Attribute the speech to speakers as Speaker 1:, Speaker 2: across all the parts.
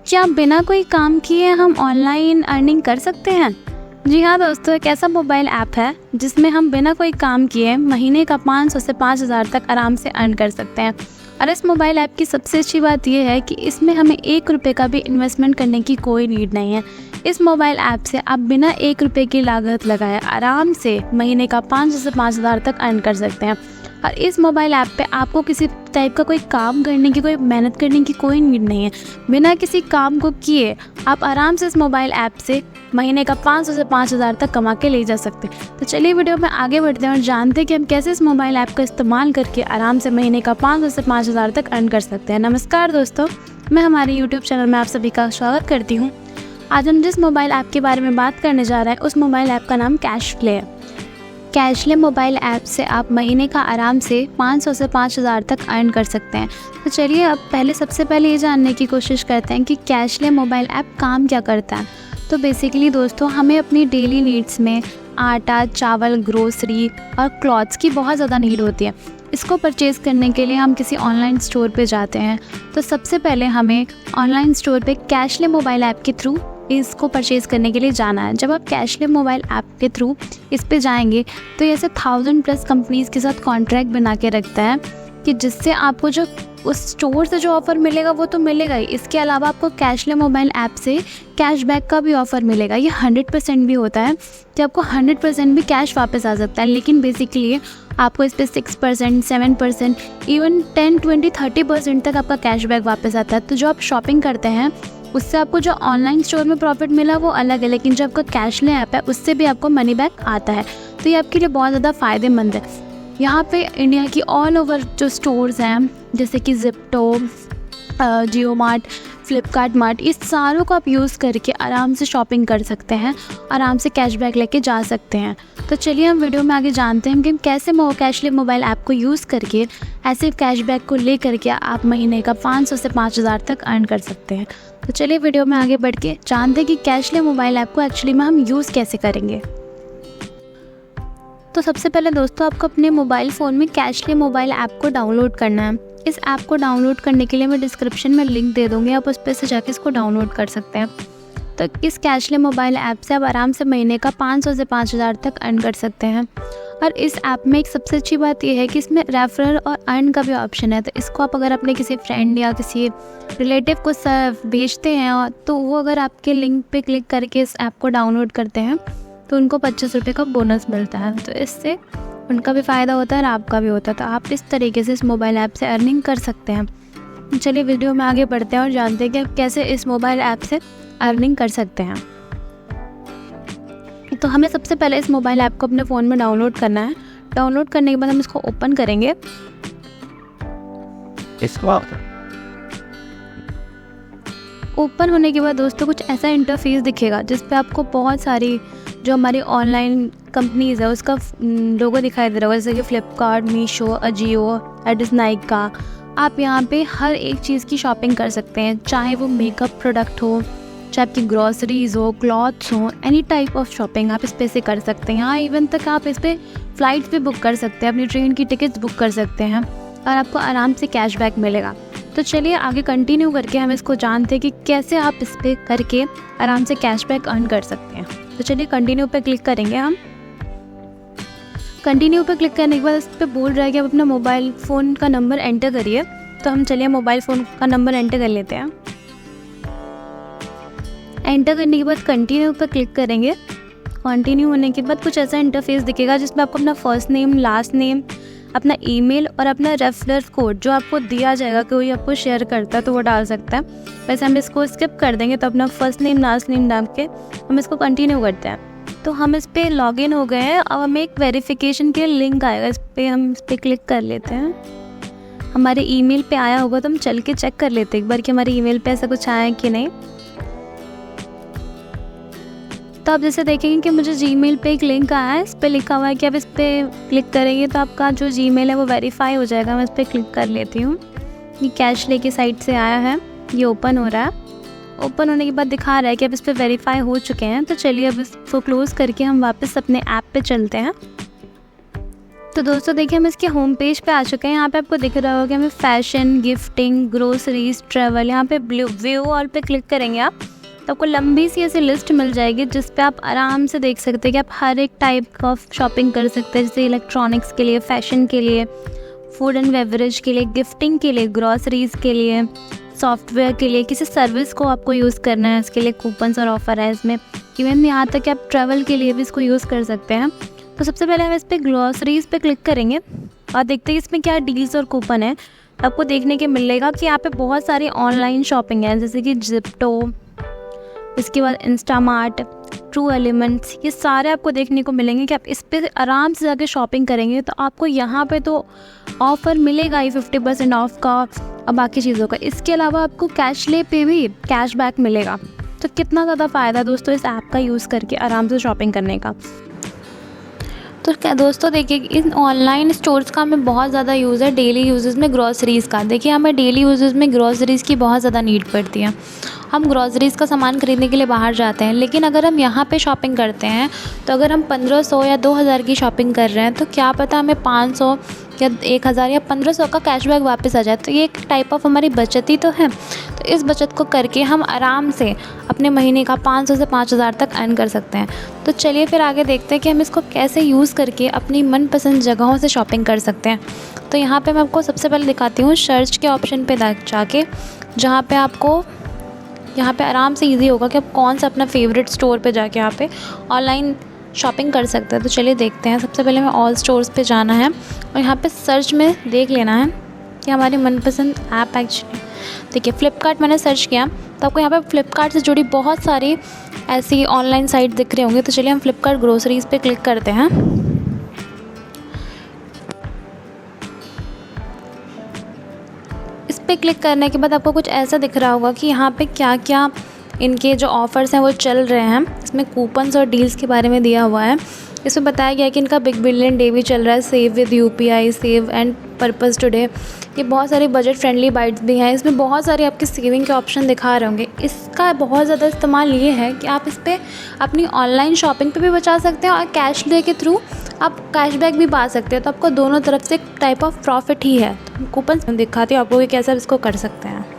Speaker 1: क्या बिना कोई काम किए हम ऑनलाइन अर्निंग कर सकते हैं? जी हाँ दोस्तों, एक ऐसा मोबाइल ऐप है जिसमें हम बिना कोई काम किए महीने का 500 से 5000 तक आराम से अर्न कर सकते हैं। और इस मोबाइल ऐप की सबसे अच्छी बात यह है कि इसमें हमें 1 रुपये का भी इन्वेस्टमेंट करने की कोई नीड नहीं है। इस मोबाइल ऐप से आप बिना 1 रुपये की लागत लगाए आराम से महीने का 500 से 5000 तक अर्न कर सकते हैं। और इस मोबाइल ऐप पे आपको किसी टाइप का कोई काम करने की, कोई मेहनत करने की कोई नीड नहीं है। बिना किसी काम को किए आप आराम से इस मोबाइल ऐप से महीने का 500 से 5000 तक कमा के ले जा सकते हैं। तो चलिए वीडियो में आगे बढ़ते हैं और जानते हैं कि हम कैसे इस मोबाइल ऐप का इस्तेमाल करके आराम से महीने का 500 से 5000 तक अर्न कर सकते हैं। नमस्कार दोस्तों, मैं हमारे यूट्यूब चैनल में आप सभी का स्वागत करती हूँ। आज हम जिस मोबाइल ऐप के बारे में बात करने जा रहे हैं उस मोबाइल ऐप का नाम कैशफ्ले है। कैशफ्ले मोबाइल ऐप से आप महीने का आराम से 500 से 5000 तक अर्न कर सकते हैं। तो चलिए अब सबसे पहले ये जानने की कोशिश करते हैं कि कैशफ्ले मोबाइल ऐप काम क्या करता है। तो बेसिकली दोस्तों, हमें अपनी डेली नीड्स में आटा, चावल, ग्रोसरी और क्लॉथ्स की बहुत ज़्यादा नीड होती है। इसको परचेज़ करने के लिए हम किसी ऑनलाइन स्टोर पे जाते हैं। तो सबसे पहले हमें ऑनलाइन स्टोर पे कैशफ्ले मोबाइल ऐप के थ्रू इसको परचेज़ करने के लिए जाना है। जब आप कैशफ्ले मोबाइल ऐप के थ्रू इस पे जाएंगे तो ऐसे 1000+ कंपनीज़ के साथ कॉन्ट्रैक्ट बना के रखता है कि जिससे आपको जो उस स्टोर से जो ऑफ़र मिलेगा वो तो मिलेगा ही, इसके अलावा आपको कैशफ्ले मोबाइल ऐप से कैशबैक का भी ऑफ़र मिलेगा। ये 100% भी होता है कि आपको 100% भी कैश वापस आ सकता है, लेकिन बेसिकली आपको इस पर 6%, 7%, इवन 10, 20, 30% तक आपका कैशबैक वापस आता है। तो जो आप शॉपिंग करते हैं उससे आपको जो ऑनलाइन स्टोर में प्रॉफिट मिला वो अलग है, लेकिन जो आपका कैशफ्ले ऐप है उससे भी आपको मनी बैक आता है। तो ये आपके लिए बहुत ज़्यादा फ़ायदेमंद है। यहाँ पे इंडिया की ऑल ओवर जो स्टोर्स हैं जैसे कि ज़िप्टो, जियो मार्ट, फ्लिपकार्ट मार्ट, इस सारों को आप यूज़ करके आराम से शॉपिंग कर सकते हैं, आराम से कैशबैक लेके जा सकते हैं। तो चलिए हम वीडियो में आगे जानते हैं कि कैसे कैशफ्ले मोबाइल ऐप को यूज़ करके ऐसे कैशबैक को ले करके आप महीने का 500 से 5000 तक अर्न कर सकते हैं। तो चलिए वीडियो में आगे बढ़ के जानते हैं कि कैशफ्ले मोबाइल ऐप को एक्चुअली में हम यूज़ कैसे करेंगे। तो सबसे पहले दोस्तों, आपको अपने मोबाइल फ़ोन में कैशफ्ले मोबाइल ऐप को डाउनलोड करना है। इस ऐप को डाउनलोड करने के लिए मैं डिस्क्रिप्शन में लिंक दे दूँगी, आप उस पर से जाके इसको डाउनलोड कर सकते हैं। तो इस कैशफ्ले मोबाइल ऐप से आप आराम से महीने का 500 से 5000 तक अर्न कर सकते हैं। और इस ऐप में एक सबसे अच्छी बात यह है कि इसमें रेफरल और अर्न का भी ऑप्शन है। तो इसको आप अगर अपने किसी फ्रेंड या किसी रिलेटिव को भेजते हैं और तो वो अगर आपके लिंक पे क्लिक करके इस ऐप को डाउनलोड करते हैं तो उनको 25 रुपये का बोनस मिलता है। तो इससे उनका भी फ़ायदा होता है और आपका भी होता है। तो आप इस तरीके से इस मोबाइल ऐप से अर्निंग कर सकते हैं। चलिए वीडियो में आगे बढ़ते हैं और जानते हैं कि आप कैसे इस मोबाइल ऐप से अर्निंग कर सकते हैं। तो हमें सबसे पहले इस मोबाइल ऐप को अपने फ़ोन में डाउनलोड करना है। डाउनलोड करने के बाद हम इसको ओपन करेंगे। ओपन होने के बाद दोस्तों कुछ ऐसा इंटरफेस दिखेगा जिस पे आपको बहुत सारी जो हमारी ऑनलाइन कंपनीज़ है उसका लोगो दिखाई दे रहा होगा, जैसे कि फ्लिपकार्ट, मीशो, अजियो, एडिस, नाइका। आप यहाँ पे हर एक चीज़ की शॉपिंग कर सकते हैं, चाहे वो मेकअप प्रोडक्ट हो, चाहे आपकी ग्रॉसरीज़ हो, क्लॉथ्स हो, एनी टाइप ऑफ शॉपिंग आप इस पे से कर सकते हैं। यहाँ इवन तक आप इस पर फ़्लाइट्स भी बुक कर सकते हैं, अपनी ट्रेन की टिकट्स बुक कर सकते हैं और आपको आराम से कैशबैक मिलेगा। तो चलिए आगे कंटिन्यू करके हम इसको जानते हैं कि कैसे आप इस पर करके आराम से कैशबैक अर्न कर सकते हैं। तो चलिए कंटिन्यू पे क्लिक करेंगे हम। कंटिन्यू पे क्लिक करने के बाद इस पर बोल रहा है कि आप अपना मोबाइल फ़ोन का नंबर एंटर करिए। तो हम चलिए मोबाइल फ़ोन का नंबर एंटर कर लेते हैं। एंटर करने के बाद कंटिन्यू पर क्लिक करेंगे। कंटिन्यू होने के बाद कुछ ऐसा इंटरफेस दिखेगा जिसमें आपको अपना फर्स्ट नेम, लास्ट नेम, अपना ईमेल और अपना रेफरल कोड जो आपको दिया जाएगा, कोई आपको शेयर करता है तो वो डाल सकता है। वैसे हम इसको स्किप कर देंगे। तो अपना फर्स्ट नेम, लास्ट नेम डाल के हम इसको कंटिन्यू करते हैं। तो हम इस पर लॉगिन हो गए हैं। अब हमें एक वेरिफिकेशन के लिंक आएगा, हम इस पर क्लिक कर लेते हैं। हमारे ईमेल पे आया होगा तो हम चल के चेक कर लेते हैं एक बार कि हमारे ईमेल पे ऐसा कुछ आया है कि नहीं। तो आप जैसे देखेंगे कि मुझे जीमेल पे एक लिंक आया है, इस पर लिखा हुआ है कि आप इस पर क्लिक करेंगे तो आपका जो जीमेल है वो वेरीफाई हो जाएगा। मैं इस पर क्लिक कर लेती हूँ। ये कैशफ्ले की साइट से आया है, ये ओपन हो रहा है। ओपन होने के बाद दिखा रहा है कि अब इस पर वेरीफाई हो चुके हैं। तो चलिए अब इसको क्लोज़ करके हम वापस अपने ऐप पे चलते हैं। तो दोस्तों देखिए हम इसके होम पेज पे आ चुके हैं। यहाँ पे आपको दिख रहा होगा कि हमें फैशन, गिफ्टिंग, ग्रोसरीज, ट्रैवल, यहाँ पे व्यू ऑल पे क्लिक करेंगे आप तो आपको लंबी सी ऐसी लिस्ट मिल जाएगी जिस पे आप आराम से देख सकते हैं कि आप हर एक टाइप का शॉपिंग कर सकते हैं, जैसे इलेक्ट्रॉनिक्स के लिए, फैशन के लिए, फूड एंड बेवरेज के लिए, गिफ्टिंग के लिए, ग्रॉसरीज़ के लिए, सॉफ्टवेयर के लिए, किसी सर्विस को आपको यूज़ करना है इसके लिए कूपन्स और ऑफ़र है इसमें। इवन यहाँ तक कि आप ट्रैवल के लिए भी इसको यूज़ कर सकते हैं। तो सबसे पहले हम इस पर ग्रॉसरीज़ पे क्लिक करेंगे और देखते हैं इसमें क्या डील्स और कूपन है। आपको देखने के मिलेगा कि यहाँ पे बहुत सारी ऑनलाइन शॉपिंग है, जैसे कि जिप्टो, इसके बाद इंस्टामार्ट, ट्रू एलिमेंट्स, ये सारे आपको देखने को मिलेंगे कि आप इस पर आराम से जाके शॉपिंग करेंगे तो आपको यहाँ पे तो ऑफ़र मिलेगा ही 50% ऑफ का और बाकी चीज़ों का। इसके अलावा आपको कैशले पे भी कैशबैक मिलेगा। तो कितना ज़्यादा फ़ायदा है दोस्तों इस ऐप का यूज़ करके आराम से शॉपिंग करने का। तो क्या दोस्तों देखिए इन ऑनलाइन स्टोर्स का हमें बहुत ज़्यादा यूज़ है डेली यूजेस में ग्रॉसरीज़ का। देखिए हमें डेली यूजेस में ग्रॉसरीज़ की बहुत ज़्यादा नीड पड़ती है। हम ग्रॉसरीज़ का सामान खरीदने के लिए बाहर जाते हैं, लेकिन अगर हम यहाँ पे शॉपिंग करते हैं तो अगर हम 1500 या 2000 की शॉपिंग कर रहे हैं तो क्या पता हमें 500 या 1000 या 1500 का कैशबैक वापस आ जाए। तो ये एक टाइप ऑफ हमारी बचत ही तो है। तो इस बचत को करके हम आराम से अपने महीने का 500 से 5000 तक अर्न कर सकते हैं। तो चलिए फिर आगे देखते हैं कि हम इसको कैसे यूज़ करके अपनी मनपसंद जगहों से शॉपिंग कर सकते हैं। तो यहाँ पे मैं आपको सबसे पहले दिखाती हूँ सर्च के ऑप्शन पे जाके, जहाँ पे आपको यहाँ पे आराम से इजी होगा कि आप कौन सा अपना फेवरेट स्टोर पे जाके यहाँ पे ऑनलाइन शॉपिंग कर सकते हैं। तो चलिए देखते हैं। सबसे पहले हमें ऑल स्टोर्स पे जाना है और यहाँ पे सर्च में देख लेना है कि हमारी मनपसंद ऐप एक्चुअली देखिए फ़्लिपकार्ट मैंने सर्च किया तो आपको यहाँ पे फ़्लिपकार्ट से जुड़ी बहुत सारी ऐसी ऑनलाइन साइट दिख रही होंगी। तो चलिए हम फ़्लिपकार्ट ग्रोसरीज़ पे क्लिक करते हैं। इस पर क्लिक करने के बाद आपको कुछ ऐसा दिख रहा होगा कि यहाँ पे क्या क्या इनके जो ऑफ़र्स हैं वो चल रहे हैं। इसमें कूपन्स और डील्स के बारे में दिया हुआ है। इसमें बताया गया है कि इनका बिग बिलियन डे भी चल रहा है, save with UPI, save and purpose today. ये बहुत सारी बजट फ्रेंडली बाइट्स भी हैं। इसमें बहुत सारे आपके सेविंग के ऑप्शन दिखा रहे होंगे। इसका बहुत ज़्यादा इस्तेमाल ये है कि आप इस पर अपनी ऑनलाइन शॉपिंग पे भी बचा सकते हैं और कैश डे के थ्रू आप कैशबैक भी पा सकते हैं। तो आपको दोनों तरफ से एक टाइप ऑफ प्रॉफिट ही है। तो कूपन दिखाती हूँ आपको कि कैसे आप इसको कर सकते हैं।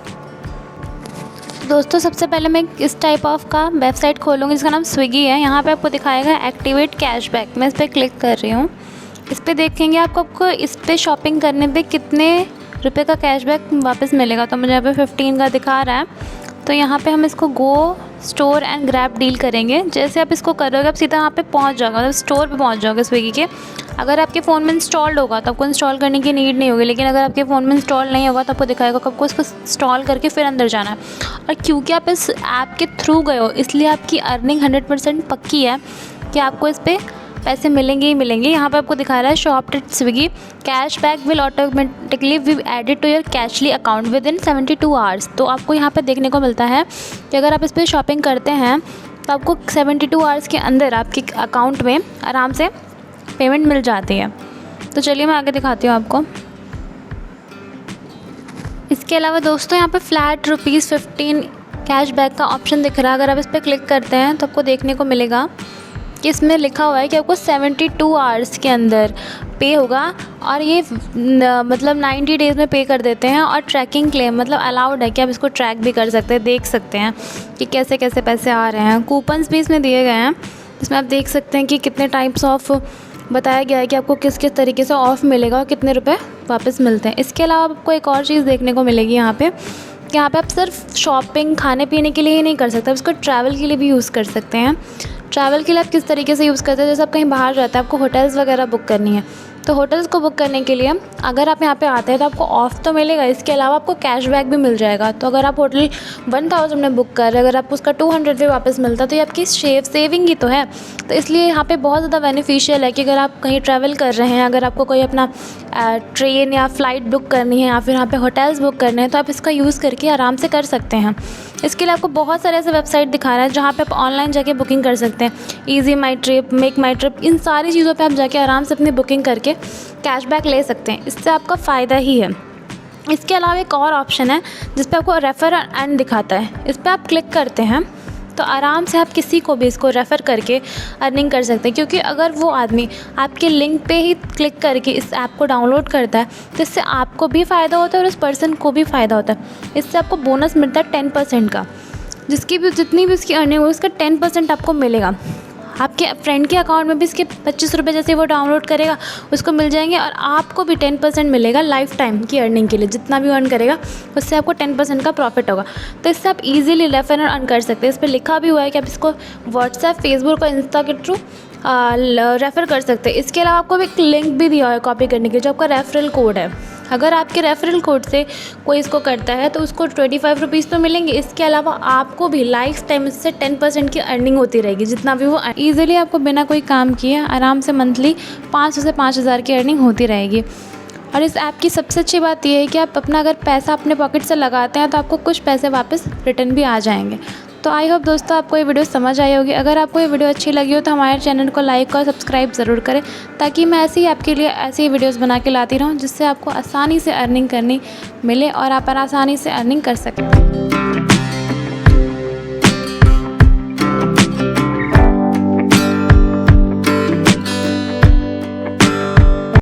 Speaker 1: दोस्तों सबसे पहले मैं इस टाइप ऑफ का वेबसाइट खोलूँगी जिसका नाम स्विगी है। यहाँ पे आपको दिखाएगा एक्टिवेट कैशबैक। मैं इस पर क्लिक कर रही हूँ। इस पर देखेंगे आपको इस पर शॉपिंग करने पे कितने रुपए का कैशबैक वापस मिलेगा। तो मुझे यहाँ पे 15 का दिखा रहा है। तो यहाँ पे हम इसको गो स्टोर एंड ग्रैब डील करेंगे। जैसे आप इसको करोगे आप सीधा यहाँ पे पहुँच जाओगे, मतलब स्टोर पे पहुँच जाओगे स्विगी के। अगर आपके फ़ोन में इंस्टॉल्ड होगा तो आपको इंस्टॉल करने की नीड नहीं होगी, लेकिन अगर आपके फ़ोन में इंस्टॉल नहीं होगा तो आपको दिखाएगा कि आपको इसको इंस्टॉल करके फिर अंदर जाना है। और क्योंकि आप इस ऐप के थ्रू गए हो इसलिए आपकी अर्निंग 100% पक्की है कि आपको इस पर पैसे मिलेंगे ही मिलेंगे। यहाँ पे आपको दिखा रहा है shop at Swiggy cashback will automatically be added to your Cashly account within 72 hours. तो आपको यहाँ पे देखने को मिलता है कि अगर आप इस पर शॉपिंग करते हैं तो आपको 72 आवर्स के अंदर आपके अकाउंट में आराम से पेमेंट मिल जाती है। तो चलिए मैं आगे दिखाती हूँ आपको। इसके अलावा दोस्तों यहाँ पे फ्लैट ₹15 कैशबैक का ऑप्शन दिख रहा है। अगर आप इस पर क्लिक करते हैं तो आपको देखने को मिलेगा कि इसमें लिखा हुआ है कि आपको 72 आवर्स के अंदर पे होगा और ये मतलब 90 डेज़ में पे कर देते हैं। और ट्रैकिंग क्लेम मतलब अलाउड है कि आप इसको ट्रैक भी कर सकते हैं, देख सकते हैं कि कैसे कैसे पैसे आ रहे हैं। कूपन्स भी इसमें दिए गए हैं, इसमें आप देख सकते हैं कि कितने टाइप्स ऑफ बताया गया है कि आपको किस किस तरीके से ऑफ़ मिलेगा और कितने रुपए वापस मिलते हैं। इसके अलावा आपको एक और चीज़ देखने को मिलेगी यहाँ पे कि यहाँ पे आप सिर्फ शॉपिंग खाने पीने के लिए ही नहीं कर सकते, आप इसको ट्रैवल के लिए भी यूज़ कर सकते हैं। ट्रैवल के लिए आप किस तरीके से यूज़ करते हैं, जैसे आप कहीं बाहर जाते हैं आपको होटल्स वगैरह बुक करनी है, तो होटल्स को बुक करने के लिए अगर आप यहाँ पे आते हैं तो आपको ऑफ़ तो मिलेगा, इसके अलावा आपको कैशबैक भी मिल जाएगा। तो अगर आप होटल 1000 में बुक कर रहे हैं, अगर आपको उसका 200 भी वापस मिलता है तो ये आपकी सेविंग ही तो है। तो इसलिए यहाँ पे बहुत ज़्यादा बेनिफिशियल है कि अगर आप कहीं ट्रैवल कर रहे हैं, अगर आपको कोई अपना ट्रेन या फ़्लाइट बुक करनी है या फिर यहाँ पे होटल्स बुक करने हैं तो आप इसका यूज़ करके आराम से कर सकते हैं। इसके लिए आपको बहुत सारे ऐसे वेबसाइट दिखा रहा है जहाँ पे आप ऑनलाइन जाके बुकिंग कर सकते हैं। ईजी माई ट्रिप, मेक माई ट्रिप, इन सारी चीज़ों पे आप जाके आराम से अपनी बुकिंग करके कैशबैक ले सकते हैं। इससे आपका फ़ायदा ही है। इसके अलावा एक और ऑप्शन है जिस पे आपको रेफ़र एंड दिखाता है, इस पर आप क्लिक करते हैं तो आराम से आप किसी को भी इसको रेफ़र करके अर्निंग कर सकते हैं, क्योंकि अगर वो आदमी आपके लिंक पे ही क्लिक करके इस ऐप को डाउनलोड करता है तो इससे आपको भी फ़ायदा होता है और उस पर्सन को भी फ़ायदा होता है। इससे आपको बोनस मिलता है 10% का, जितनी भी उसकी अर्निंग हो उसका 10% आपको मिलेगा। आपके फ्रेंड के अकाउंट में भी इसके 25 रुपये जैसे वो डाउनलोड करेगा उसको मिल जाएंगे, और आपको भी 10% मिलेगा लाइफ टाइम की अर्निंग के लिए। जितना भी अर्न करेगा उससे आपको 10% का प्रॉफिट होगा। तो इससे आप इजीली रेफर और अर्न कर सकते हैं। इस पर लिखा भी हुआ है कि आप इसको व्हाट्सएप, फेसबुक और इंस्टा के थ्रू रेफ़र कर सकते हैं। इसके अलावा आपको एक लिंक भी दिया है कॉपी करने के लिए, जो आपका रेफरल कोड है। अगर आपके रेफरल कोड से कोई इसको करता है तो उसको 25 रुपीज़ तो मिलेंगे। इसके अलावा आपको भी लाइफ टाइम इससे 10% की अर्निंग होती रहेगी, जितना भी वो ईजिली आपको बिना कोई काम किए आराम से मंथली 500 से 5000 की अर्निंग होती रहेगी। और इस ऐप की सबसे अच्छी बात यह है कि आप अपना अगर पैसा अपने पॉकेट से लगाते हैं तो आपको कुछ पैसे वापस रिटर्न भी आ जाएंगे। तो आई होप दोस्तों आपको ये वीडियो समझ आई होगी। अगर आपको ये वीडियो अच्छी लगी हो तो हमारे चैनल को लाइक और सब्सक्राइब ज़रूर करें, ताकि मैं ऐसे ही आपके लिए ऐसी ही वीडियोस बना के लाती रहूँ, जिससे आपको आसानी से अर्निंग करनी मिले और आप आसानी से अर्निंग कर सकते हैं।